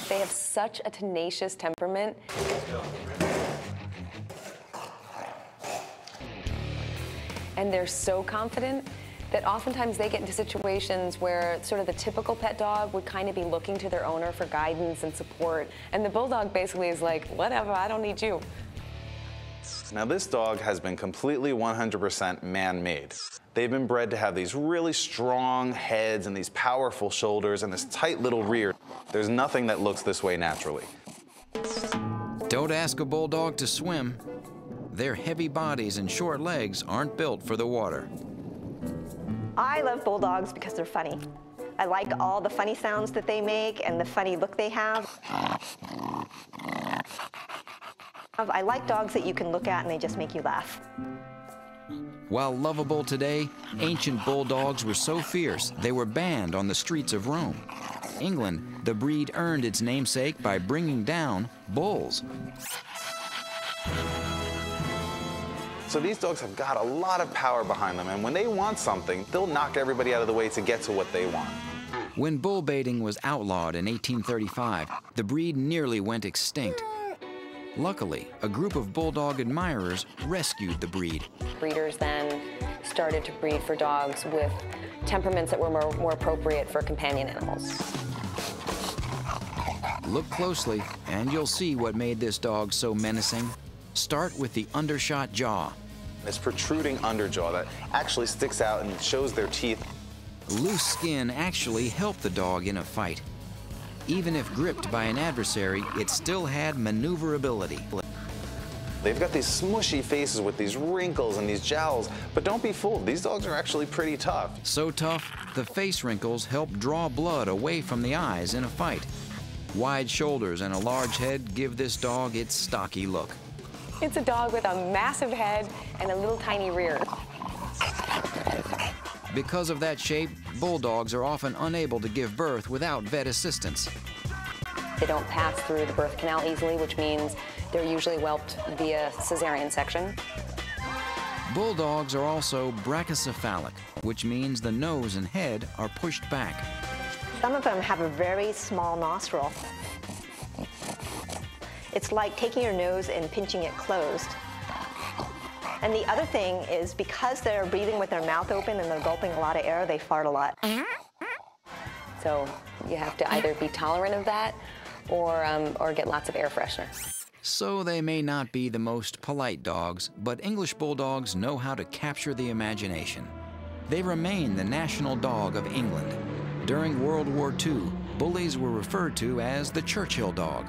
They have such a tenacious temperament. And they're so confident that oftentimes they get into situations where sort of the typical pet dog would kind of be looking to their owner for guidance and support. And the Bulldog basically is like, whatever, I don't need you. Now this dog has been completely 100% man-made. They've been bred to have these really strong heads and these powerful shoulders and this tight little rear. There's nothing that looks this way naturally. Don't ask a Bulldog to swim. Their heavy bodies and short legs aren't built for the water. I love Bulldogs because they're funny. I like all the funny sounds that they make and the funny look they have. I like dogs that you can look at and they just make you laugh. While lovable today, ancient Bulldogs were so fierce they were banned on the streets of Rome. England, the breed earned its namesake by bringing down bulls. So these dogs have got a lot of power behind them, and when they want something, they'll knock everybody out of the way to get to what they want. When bull baiting was outlawed in 1835, the breed nearly went extinct. Luckily, a group of Bulldog admirers rescued the breed. Breeders then started to breed for dogs with temperaments that were more appropriate for companion animals. Look closely, and you'll see what made this dog so menacing. Start with the undershot jaw. This protruding underjaw that actually sticks out and shows their teeth. Loose skin actually helped the dog in a fight. Even if gripped by an adversary, it still had maneuverability. They've got these smushy faces with these wrinkles and these jowls, but don't be fooled, these dogs are actually pretty tough. So tough, the face wrinkles help draw blood away from the eyes in a fight. Wide shoulders and a large head give this dog its stocky look. It's a dog with a massive head and a little tiny rear. Because of that shape, Bulldogs are often unable to give birth without vet assistance. They don't pass through the birth canal easily, which means they're usually whelped via cesarean section. Bulldogs are also brachycephalic, which means the nose and head are pushed back. Some of them have a very small nostril. It's like taking your nose and pinching it closed. And the other thing is because they're breathing with their mouth open and they're gulping a lot of air, they fart a lot. So you have to either be tolerant of that or get lots of air freshener. So they may not be the most polite dogs, but English Bulldogs know how to capture the imagination. They remain the national dog of England. During World War II, bullies were referred to as the Churchill dog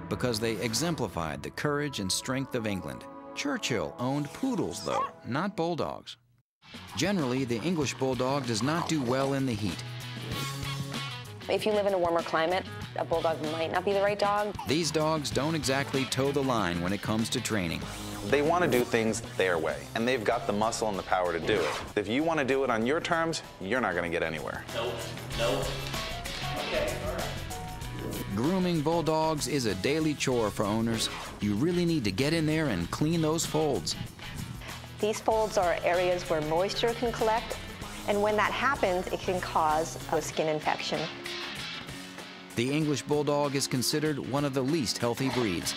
because they exemplified the courage and strength of England. Churchill owned poodles, though, not Bulldogs. Generally, the English Bulldog does not do well in the heat. If you live in a warmer climate, a Bulldog might not be the right dog. These dogs don't exactly toe the line when it comes to training. They want to do things their way, and they've got the muscle and the power to do it. If you want to do it on your terms, you're not going to get anywhere. Nope. Okay, all right. Grooming Bulldogs is a daily chore for owners. You really need to get in there and clean those folds. These folds are areas where moisture can collect, and when that happens, it can cause a skin infection. The English Bulldog is considered one of the least healthy breeds.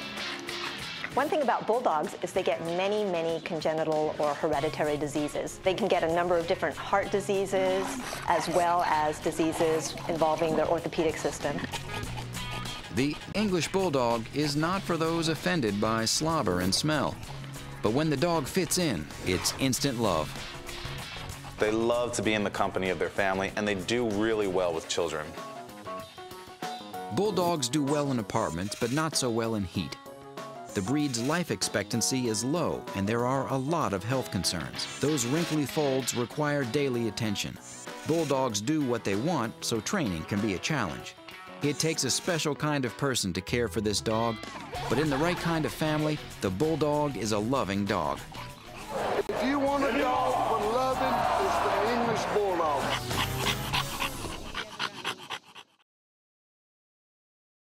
One thing about Bulldogs is they get many, many congenital or hereditary diseases. They can get a number of different heart diseases, as well as diseases involving their orthopedic system. The English Bulldog is not for those offended by slobber and smell. But when the dog fits in, it's instant love. They love to be in the company of their family, and they do really well with children. Bulldogs do well in apartments, but not so well in heat. The breed's life expectancy is low, and there are a lot of health concerns. Those wrinkly folds require daily attention. Bulldogs do what they want, so training can be a challenge. It takes a special kind of person to care for this dog, but in the right kind of family, the Bulldog is a loving dog. If you want a dog for loving, it's the English Bulldog.